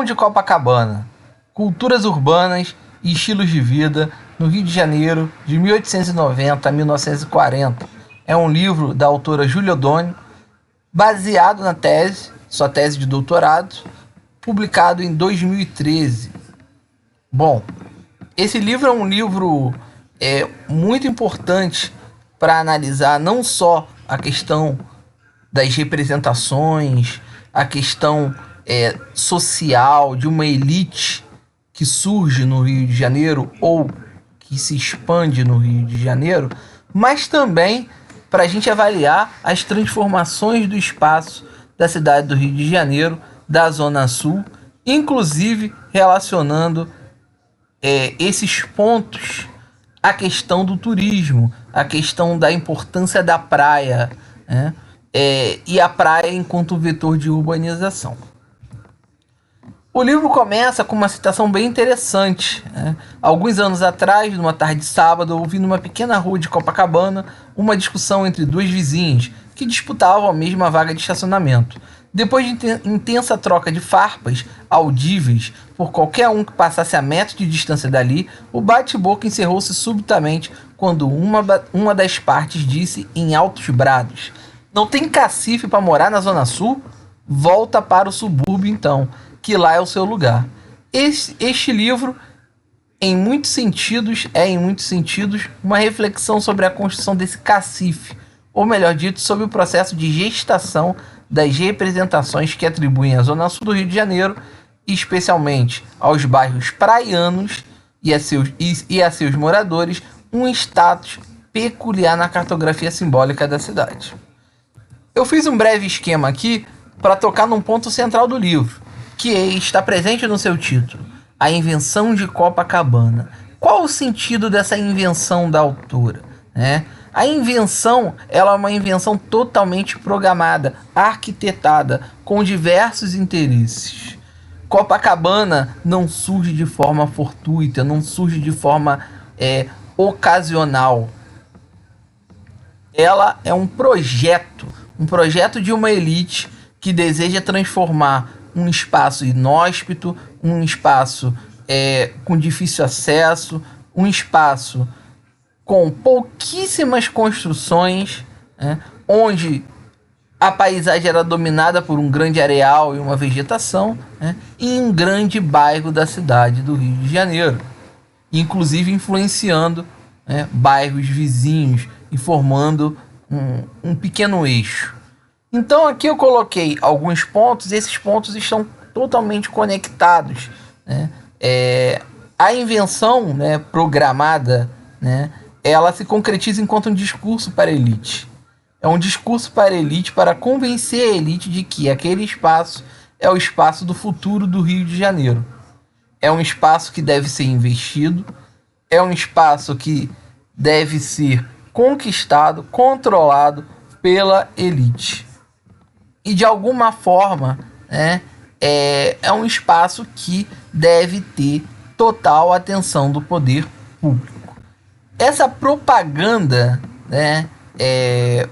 De Copacabana, culturas urbanas e estilos de vida no Rio de Janeiro de 1890 a 1940. É um livro da autora Júlia Oddone, baseado na sua tese de doutorado, publicado em 2013. Bom, esse livro é um livro muito importante para analisar não só a questão das representações, a questão social de uma elite que surge no Rio de Janeiro ou que se expande no Rio de Janeiro, mas também para a gente avaliar as transformações do espaço da cidade do Rio de Janeiro, da Zona Sul, inclusive relacionando esses pontos à questão do turismo, à questão da importância da praia, né? E a praia enquanto vetor de urbanização. O livro começa com uma citação bem interessante, né? Alguns anos atrás, numa tarde de sábado, eu ouvi numa pequena rua de Copacabana uma discussão entre dois vizinhos que disputavam a mesma vaga de estacionamento. Depois de intensa troca de farpas audíveis por qualquer um que passasse a metros de distância dali, o bate-boca encerrou-se subitamente quando uma das partes disse em altos brados: "Não tem cacife para morar na Zona Sul? Volta para o subúrbio então, que lá é o seu lugar." Este livro, em muitos sentidos, uma reflexão sobre a construção desse cacife, ou melhor dito, sobre o processo de gestação das representações que atribuem à Zona Sul do Rio de Janeiro, especialmente aos bairros praianos e a seus moradores, um status peculiar na cartografia simbólica da cidade. Eu fiz um breve esquema aqui para tocar num ponto central do livro, que está presente no seu título: A Invenção de Copacabana. Qual o sentido dessa invenção da autora, né? A invenção, ela é uma invenção totalmente programada, arquitetada, com diversos interesses. Copacabana não surge de forma fortuita, não surge de forma ocasional. Ela é um projeto de uma elite que deseja transformar um espaço inóspito, um espaço com difícil acesso, um espaço com pouquíssimas construções, né, onde a paisagem era dominada por um grande areal e uma vegetação, né, em um grande bairro da cidade do Rio de Janeiro, inclusive influenciando bairros vizinhos e formando um pequeno eixo. Então aqui eu coloquei alguns pontos, e esses pontos estão totalmente conectados, né? A invenção, né, programada, né, ela se concretiza enquanto um discurso para a elite. É um discurso para a elite para convencer a elite de que aquele espaço é o espaço do futuro do Rio de Janeiro. É um espaço que deve ser investido, é um espaço que deve ser conquistado, controlado pela elite. E de alguma forma, né, é um espaço que deve ter total atenção do poder público. Essa propaganda, né,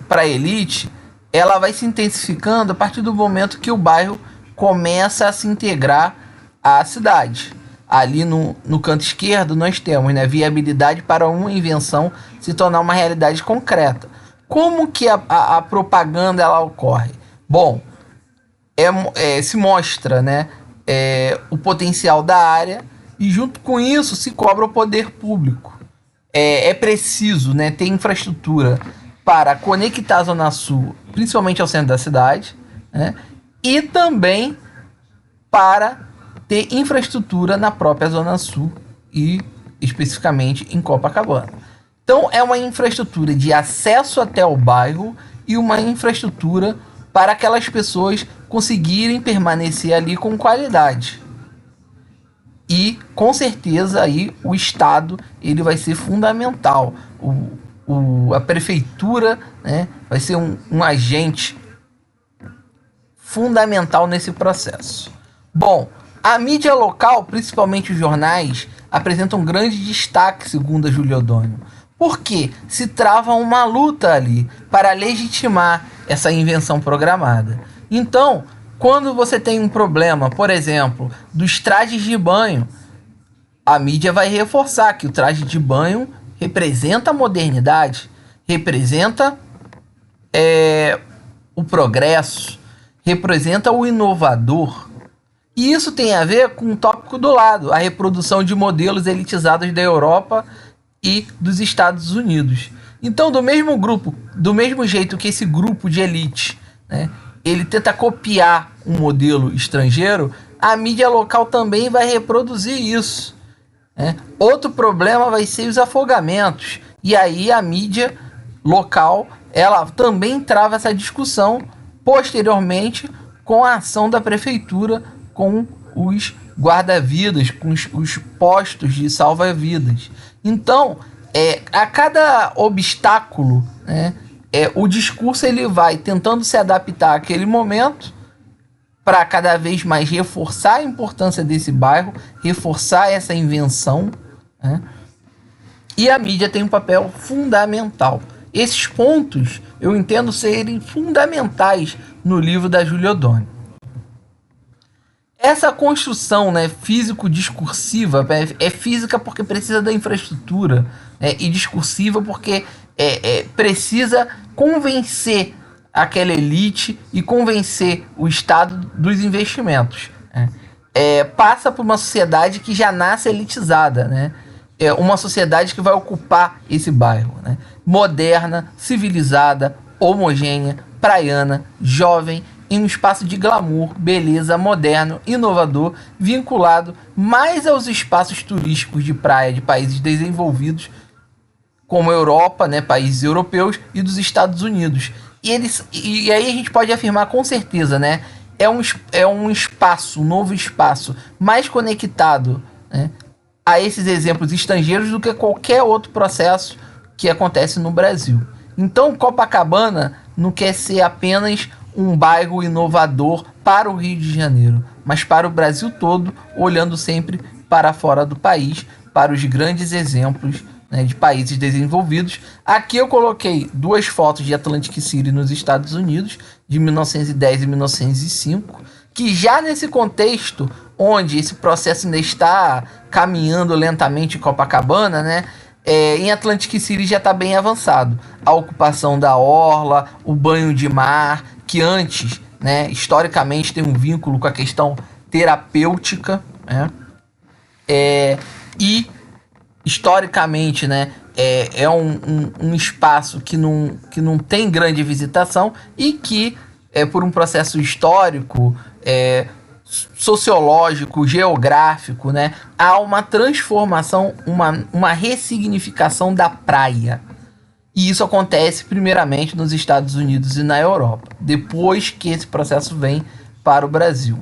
para a elite, ela vai se intensificando a partir do momento que o bairro começa a se integrar à cidade. Ali no canto esquerdo nós temos, né, viabilidade para uma invenção se tornar uma realidade concreta. Como que a propaganda ela ocorre? Bom, se mostra, né, o potencial da área e junto com isso se cobra o poder público. É preciso, né, ter infraestrutura para conectar a Zona Sul, principalmente ao centro da cidade, né, e também para ter infraestrutura na própria Zona Sul e especificamente em Copacabana. Então é uma infraestrutura de acesso até o bairro e uma infraestrutura para aquelas pessoas conseguirem permanecer ali com qualidade. E com certeza aí o Estado ele vai ser fundamental. A prefeitura, né, vai ser um agente fundamental nesse processo. Bom, a mídia local, principalmente os jornais, apresentam um grande destaque, segundo a Júlia Oddone, porque se trava uma luta ali para legitimar essa invenção programada. Então, Quando você tem um problema, por exemplo, dos trajes de banho, a mídia vai reforçar que o traje de banho representa a modernidade, representa o progresso, representa o inovador. E isso tem a ver com um tópico do lado, a reprodução de modelos elitizados da Europa e dos Estados Unidos. Então, do mesmo jeito que esse grupo de elite, né, ele tenta copiar um modelo estrangeiro, a mídia local também vai reproduzir isso, né? Outro problema vai ser os afogamentos. E aí a mídia local, ela também trava essa discussão posteriormente com a ação da prefeitura com os guarda-vidas, com os postos de salva-vidas. Então, a cada obstáculo, né, o discurso ele vai tentando se adaptar àquele momento para cada vez mais reforçar a importância desse bairro, reforçar essa invenção, né? E a mídia tem um papel fundamental. Esses pontos eu entendo serem fundamentais no livro da Júlia Odoni. Essa construção, né, físico-discursiva é física porque precisa da infraestrutura, né, e discursiva porque precisa convencer aquela elite e convencer o Estado dos investimentos. Passa por uma sociedade que já nasce elitizada, né? Uma sociedade que vai ocupar esse bairro, né? Moderna, civilizada, homogênea, praiana, jovem, em um espaço de glamour, beleza, moderno, inovador, vinculado mais aos espaços turísticos de praia de países desenvolvidos, como a Europa, né, países europeus, e dos Estados Unidos. E aí a gente pode afirmar com certeza, né, é um espaço, um novo espaço, mais conectado, né, a esses exemplos estrangeiros do que qualquer outro processo que acontece no Brasil. Então, Copacabana não quer ser apenas um bairro inovador para o Rio de Janeiro, mas para o Brasil todo, olhando sempre para fora do país, para os grandes exemplos, né, de países desenvolvidos. Aqui eu coloquei duas fotos de Atlantic City nos Estados Unidos, de 1910 e 1905, que já nesse contexto, onde esse processo ainda está caminhando lentamente em Copacabana, né, em Atlantic City já está bem avançado. A ocupação da orla, o banho de mar, que antes, né, historicamente tem um vínculo com a questão terapêutica, né, e historicamente, né, é um espaço que não tem grande visitação e que, por um processo histórico, sociológico, geográfico, né, há uma transformação, uma ressignificação da praia. E isso acontece primeiramente nos Estados Unidos e na Europa, depois que esse processo vem para o Brasil.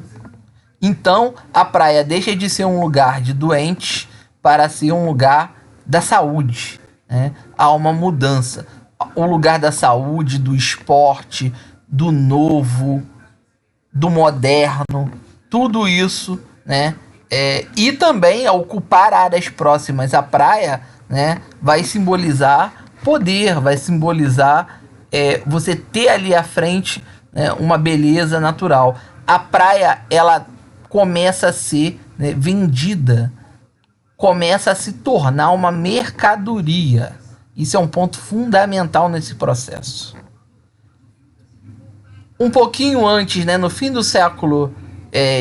Então, a praia deixa de ser um lugar de doentes para ser um lugar da saúde, né? Há uma mudança. O lugar da saúde, do esporte, do novo, do moderno, tudo isso, né? E também ocupar áreas próximas à praia, né, vai simbolizar poder, vai simbolizar você ter ali à frente, né, uma beleza natural. A praia, ela começa a ser, né, vendida, começa a se tornar uma mercadoria. Isso é um ponto fundamental nesse processo. Um pouquinho antes, né, no fim do século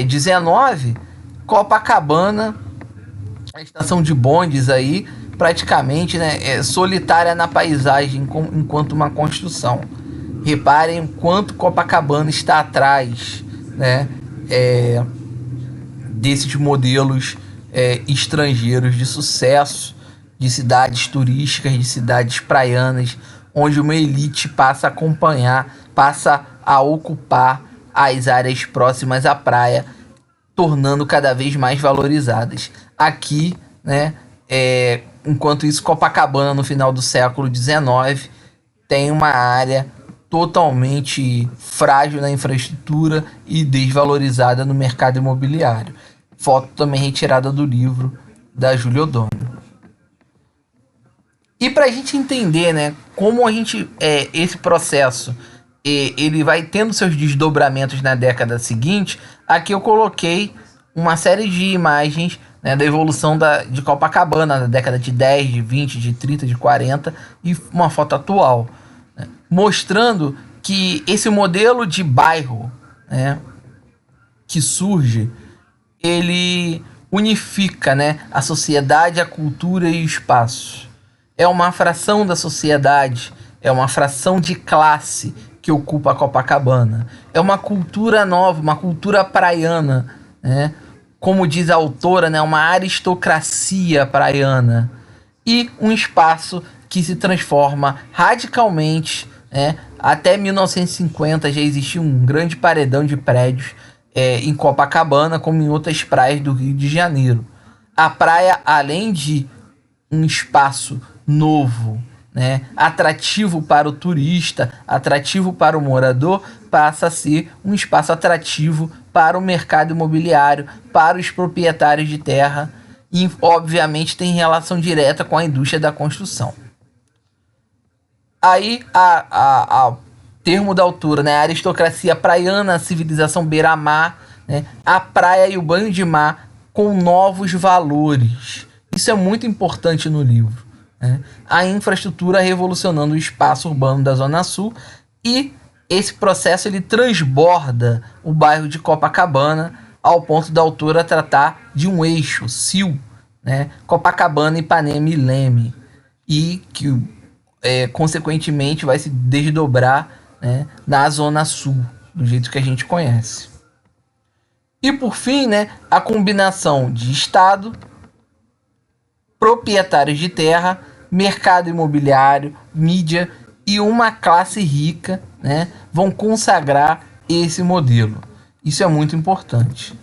XIX, Copacabana, a estação de bondes aí, praticamente, né, solitária na paisagem enquanto uma construção. Reparem quanto Copacabana está atrás, né, desses modelos estrangeiros de sucesso, de cidades turísticas, de cidades praianas, onde uma elite passa a acompanhar, passa a ocupar as áreas próximas à praia, tornando cada vez mais valorizadas. Aqui, né, enquanto isso, Copacabana, no final do século XIX, tem uma área totalmente frágil na infraestrutura e desvalorizada no mercado imobiliário. Foto também retirada do livro da Júlia Odoni. E para a gente entender, né, como esse processo ele vai tendo seus desdobramentos na década seguinte. Aqui eu coloquei uma série de imagens, né, da evolução de Copacabana na década de 10, de 20, de 30, de 40 e uma foto atual, né, mostrando que esse modelo de bairro, né, que surge, ele unifica, né, a sociedade, a cultura e o espaço. É uma fração da sociedade, é uma fração de classe que ocupa a Copacabana. É uma cultura nova, uma cultura praiana, né? Como diz a autora, né, uma aristocracia praiana. E um espaço que se transforma radicalmente, né? Até 1950 já existia um grande paredão de prédios em Copacabana, como em outras praias do Rio de Janeiro. A praia, além de um espaço novo, né, atrativo para o turista, atrativo para o morador, passa a ser um espaço atrativo para o mercado imobiliário, para os proprietários de terra e, obviamente, tem relação direta com a indústria da construção. Aí, a termo da autora, né, a aristocracia praiana, a civilização beira-mar, né, a praia e o banho de mar com novos valores. Isso é muito importante no livro, né? A infraestrutura revolucionando o espaço urbano da Zona Sul, e esse processo ele transborda o bairro de Copacabana ao ponto da autora tratar de um eixo, CIL, né? Copacabana, Ipanema e Leme, e que consequentemente vai se desdobrar, né, na Zona Sul, do jeito que a gente conhece. E por fim, né, a combinação de Estado, proprietários de terra, mercado imobiliário, mídia e uma classe rica, né, vão consagrar esse modelo. Isso é muito importante.